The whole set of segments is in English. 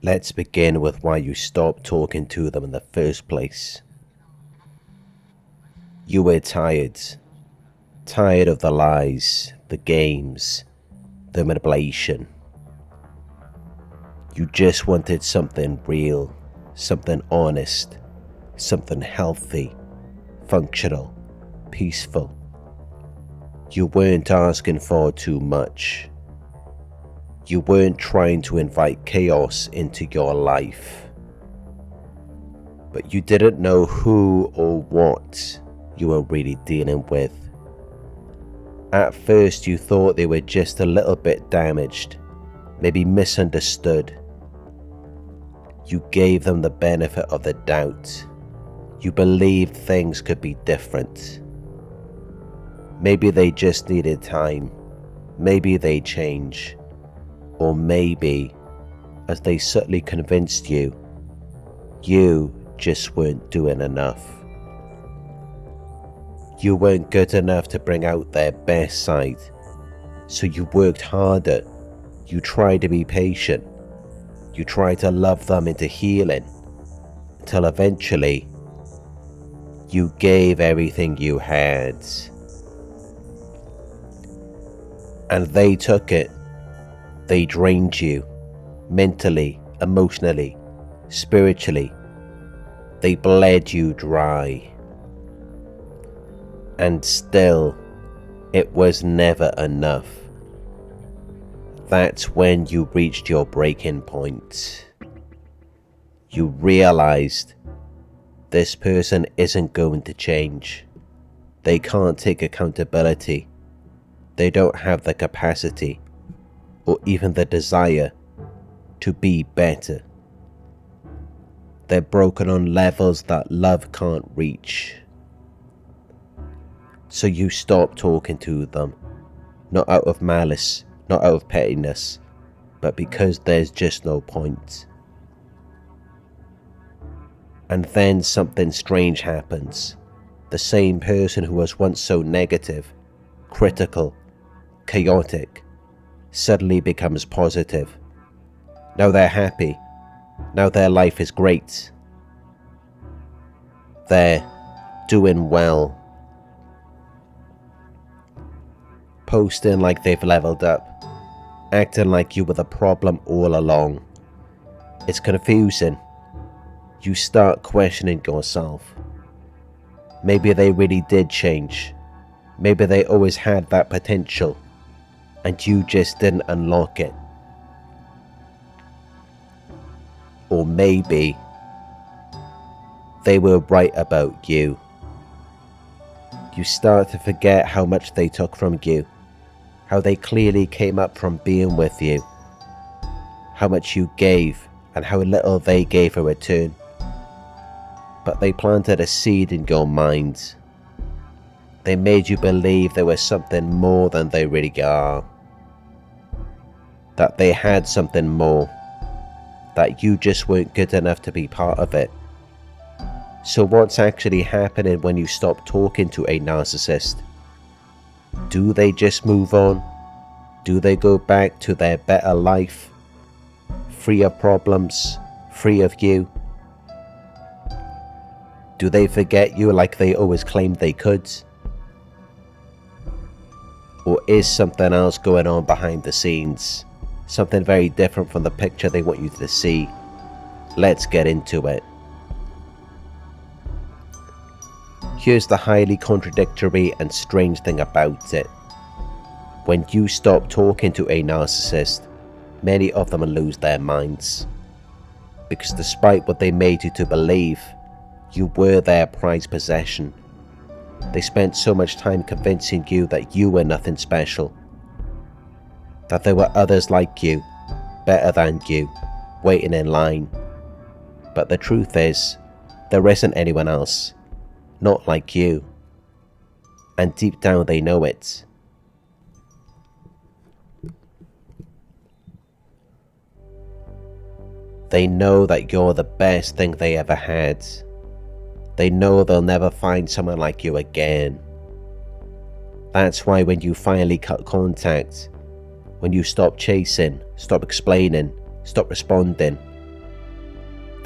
Let's begin with why you stopped talking to them in the first place. You were tired. Tired of the lies, the games, the manipulation. You just wanted something real, something honest, something healthy, functional, peaceful. You weren't asking for too much. You weren't trying to invite chaos into your life. But you didn't know who or what you were really dealing with. At first you thought they were just a little bit damaged, maybe misunderstood. You gave them the benefit of the doubt. You believed things could be different. Maybe they just needed time. Maybe they change. Or maybe, as they subtly convinced you, you just weren't doing enough. You weren't good enough to bring out their best side, so you worked harder. You tried to be patient. You tried to love them into healing, until eventually, you gave everything you had. And they took it. They drained you, mentally, emotionally, spiritually. They bled you dry. And still, it was never enough. That's when you reached your breaking point. You realized this person isn't going to change. They can't take accountability. They don't have the capacity or even the desire to be better. They're broken on levels that love can't reach. So you stop talking to them, not out of malice, not out of pettiness, but because there's just no point. And then something strange happens. The same person who was once so negative, critical, chaotic, suddenly becomes positive. Now they're happy. Now their life is great. They're doing well. Posting like they've leveled up. Acting like you were the problem all along. It's confusing. You start questioning yourself. Maybe they really did change. Maybe they always had that potential, and you just didn't unlock it. Or maybe they were right about you. You start to forget how much they took from you, how they clearly came up from being with you, how much you gave and how little they gave in return. But they planted a seed in your mind. They made you believe there was something more than they really are. That they had something more. That you just weren't good enough to be part of it. So what's actually happening when you stop talking to a narcissist? Do they just move on? Do they go back to their better life? Free of problems? Free of you? Do they forget you like they always claimed they could? Or is something else going on behind the scenes? Something very different from the picture they want you to see. Let's get into it. Here's the highly contradictory and strange thing about it. When you stop talking to a narcissist, many of them lose their minds. Because despite what they made you to believe, you were their prized possession. They spent so much time convincing you that you were nothing special. That there were others like you, better than you, waiting in line. But the truth is, there isn't anyone else, not like you. And deep down they know it. They know that you're the best thing they ever had. They know they'll never find someone like you again. That's why when you finally cut contact, when you stop chasing, stop explaining, stop responding,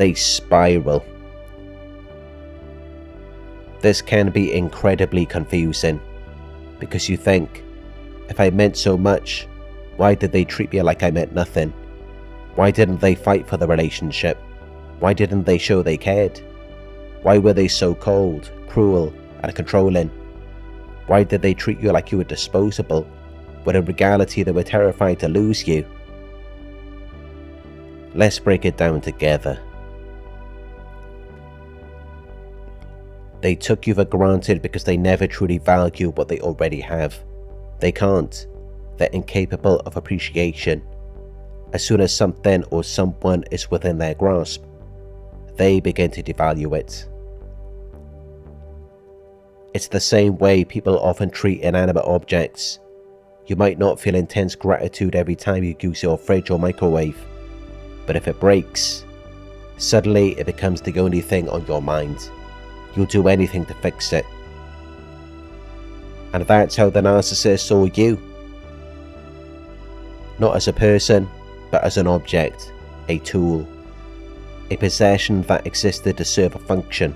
they spiral. This can be incredibly confusing, because you think, if I meant so much, why did they treat me like I meant nothing? Why didn't they fight for the relationship? Why didn't they show they cared? Why were they so cold, cruel, and controlling? Why did they treat you like you were disposable, when in reality they were terrified to lose you? Let's break it down together. They took you for granted because they never truly value what they already have. They can't. They're incapable of appreciation. As soon as something or someone is within their grasp, they begin to devalue it. It's the same way people often treat inanimate objects. You might not feel intense gratitude every time you use your fridge or microwave, but if it breaks, suddenly it becomes the only thing on your mind. You'll do anything to fix it. And that's how the narcissist saw you. Not as a person, but as an object, a tool, a possession that existed to serve a function.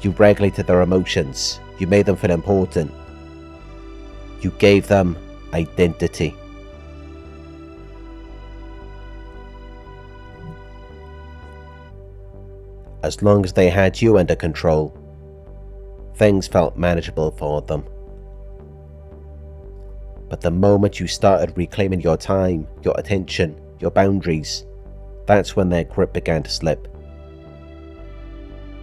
You regulated their emotions, you made them feel important, you gave them identity. As long as they had you under control, things felt manageable for them. But the moment you started reclaiming your time, your attention, your boundaries, that's when their grip began to slip.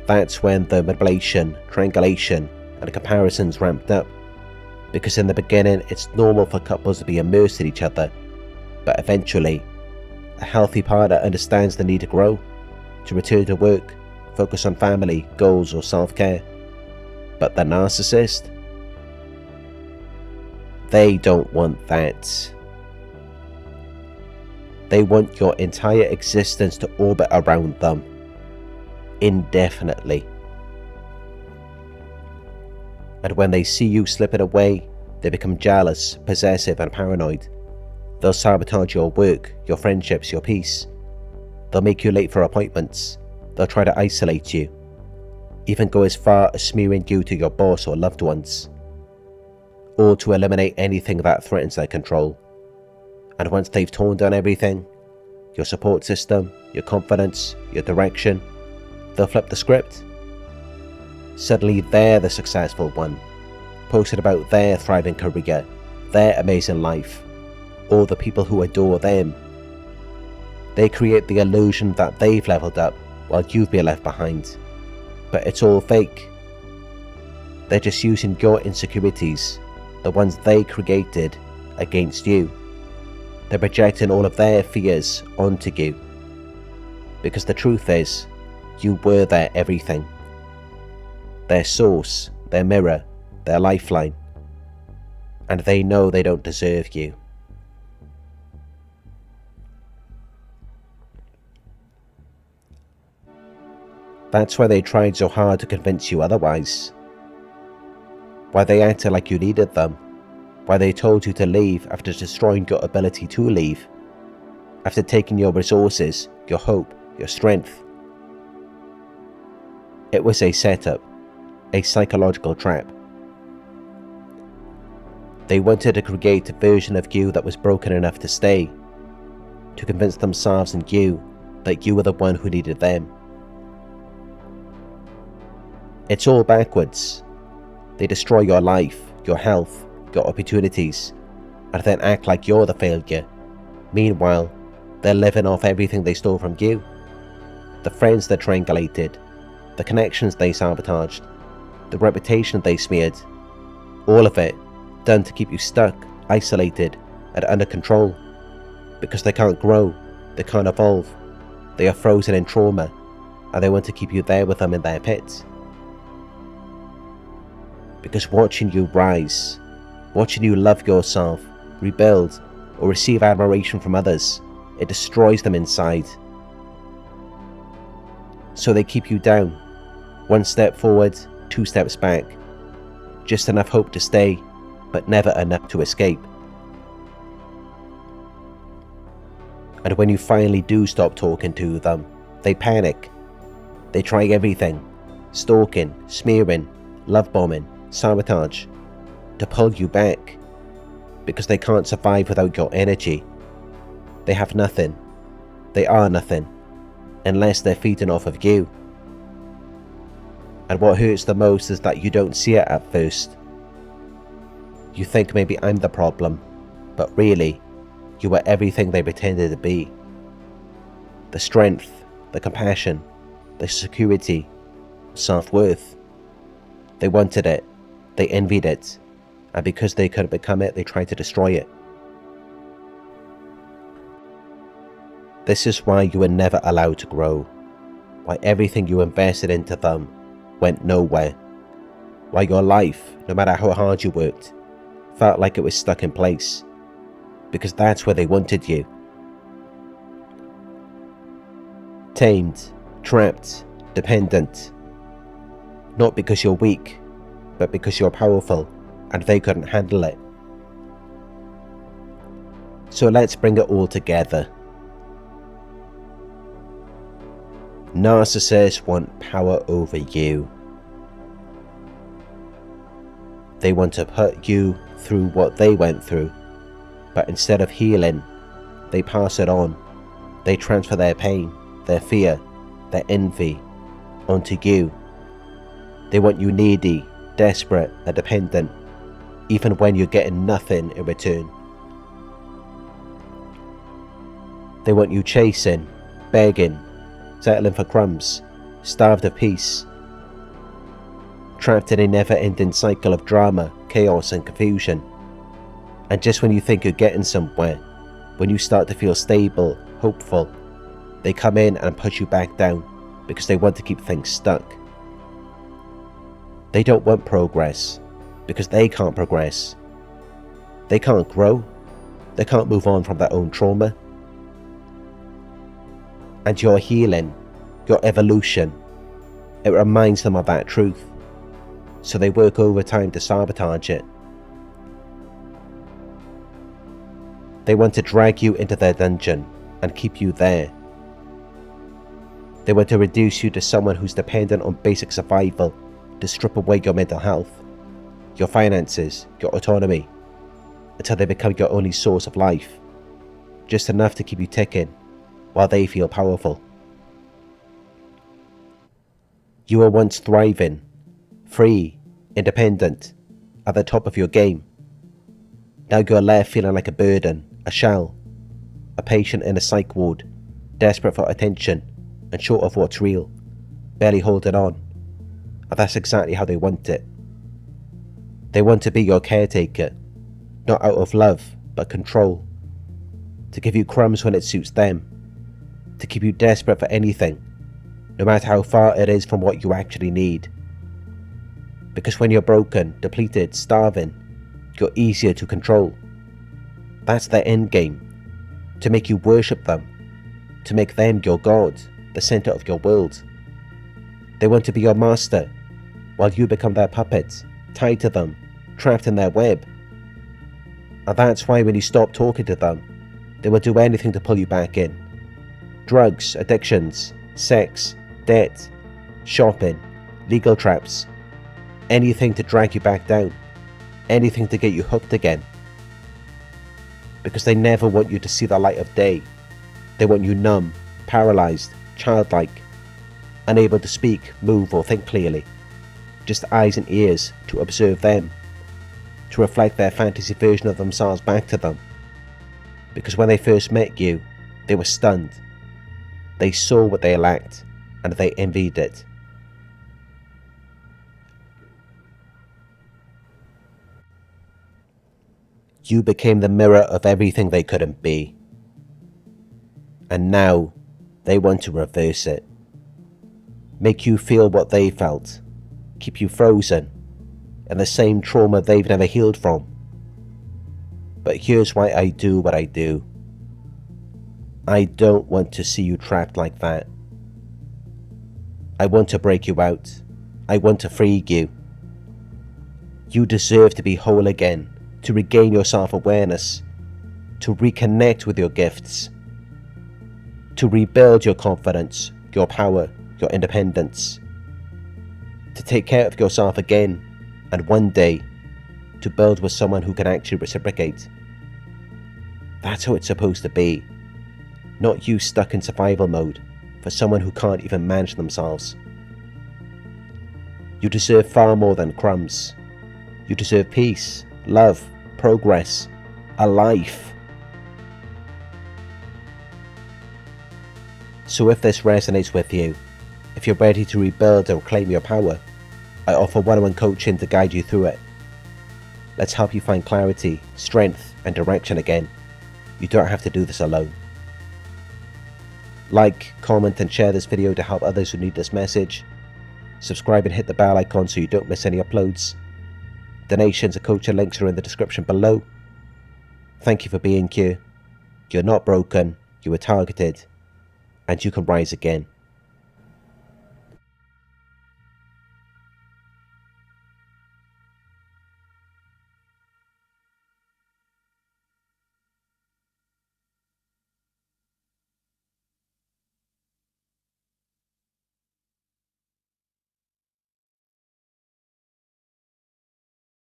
That's when the manipulation, triangulation, and comparisons ramped up. Because in the beginning, it's normal for couples to be immersed in each other, but eventually, a healthy partner understands the need to grow, to return to work, focus on family, goals, or self-care. But the narcissist? They don't want that. They want your entire existence to orbit around them, indefinitely. And when they see you slipping away, they become jealous, possessive, and paranoid. They'll sabotage your work, your friendships, your peace. They'll make you late for appointments. They'll try to isolate you, even go as far as smearing you to your boss or loved ones, or to eliminate anything that threatens their control. And once they've torn down everything, your support system, your confidence, your direction, they'll flip the script. Suddenly they're the successful one, posted about their thriving career, their amazing life, or the people who adore them. They create the illusion that they've leveled up while you've been left behind. But it's all fake. They're just using your insecurities, the ones they created, against you. They're projecting all of their fears onto you. Because the truth is, you were their everything. Their source, their mirror, their lifeline. And they know they don't deserve you. That's why they tried so hard to convince you otherwise. Why they acted like you needed them. Why they told you to leave after destroying your ability to leave. After taking your resources, your hope, your strength. It was a setup, a psychological trap. They wanted to create a version of you that was broken enough to stay, to convince themselves and you that you were the one who needed them. It's all backwards. They destroy your life, your health, your opportunities, and then act like you're the failure. Meanwhile, they're living off everything they stole from you. The friends they triangulated, the connections they sabotaged, the reputation they smeared. All of it done to keep you stuck, isolated, and under control. Because they can't grow, they can't evolve, they are frozen in trauma, and they want to keep you there with them in their pit. Because watching you rise, watching you love yourself, rebuild, or receive admiration from others, it destroys them inside. So they keep you down, one step forward, 2 steps back. Just enough hope to stay, but never enough to escape. And when you finally do stop talking to them, They panic. They try everything, stalking, smearing, love bombing, sabotage, to pull you back, because they can't survive without your energy. They have nothing. They are nothing, unless they're feeding off of you. And what hurts the most is that you don't see it at first. You think maybe I'm the problem, but really, you were everything they pretended to be. The strength, the compassion, the security, self-worth. They wanted it, they envied it, and because they couldn't become it, they tried to destroy it. This is why you were never allowed to grow, why everything you invested into them went nowhere, why your life, no matter how hard you worked, felt like it was stuck in place, because that's where they wanted you. Tamed, trapped, dependent, not because you're weak, but because you're powerful and they couldn't handle it. So let's bring it all together. Narcissists want power over you. They want to put you through what they went through, but instead of healing, they pass it on. They transfer their pain, their fear, their envy onto you. They want you needy, desperate, and dependent, even when you're getting nothing in return. They want you chasing, begging, settling for crumbs, starved of peace, trapped in a never-ending cycle of drama, chaos, and confusion. And just when you think you're getting somewhere, when you start to feel stable, hopeful, they come in and push you back down because they want to keep things stuck. They don't want progress because they can't progress. They can't grow. They can't move on from their own trauma. And your healing, your evolution, it reminds them of that truth. So they work overtime to sabotage it. They want to drag you into their dungeon and keep you there. They want to reduce you to someone who's dependent on basic survival, to strip away your mental health, your finances, your autonomy, until they become your only source of life, just enough to keep you ticking while they feel powerful. You were once thriving, free, independent, at the top of your game. Now you're left feeling like a burden, a shell, a patient in a psych ward, desperate for attention and short of what's real, barely holding on. And that's exactly how they want it. They want to be your caretaker, not out of love, but control. To give you crumbs when it suits them. To keep you desperate for anything, no matter how far it is from what you actually need. Because when you're broken, depleted, starving, you're easier to control. That's their endgame. To make you worship them. To make them your God, the center of your world. They want to be your master, while you become their puppet, tied to them, trapped in their web. And that's why when you stop talking to them, they will do anything to pull you back in. Drugs, addictions, sex, debt, shopping, legal traps, anything to drag you back down, anything to get you hooked again. Because they never want you to see the light of day. They want you numb, paralyzed, childlike, unable to speak, move, or think clearly. Just eyes and ears to observe them, to reflect their fantasy version of themselves back to them. Because when they first met you, they were stunned. They saw what they lacked, and they envied it. You became the mirror of everything they couldn't be. And now, they want to reverse it. Make you feel what they felt. Keep you frozen in the same trauma they've never healed from. But here's why I do what I do. I don't want to see you trapped like that. I want to break you out. I want to free you. You deserve to be whole again, to regain your self-awareness, to reconnect with your gifts, to rebuild your confidence, your power, your independence, to take care of yourself again, and one day to build with someone who can actually reciprocate. That's how it's supposed to be, not you stuck in survival mode for someone who can't even manage themselves. You deserve far more than crumbs. You deserve peace, love, progress, a life. So if this resonates with you, if you're ready to rebuild and reclaim your power, I offer one-on-one coaching to guide you through it. Let's help you find clarity, strength, and direction again. You don't have to do this alone. Like, comment, and share this video to help others who need this message. Subscribe and hit the bell icon so you don't miss any uploads. Donations and coaching links are in the description below. Thank you for being here. You're not broken, you were targeted, and you can rise again.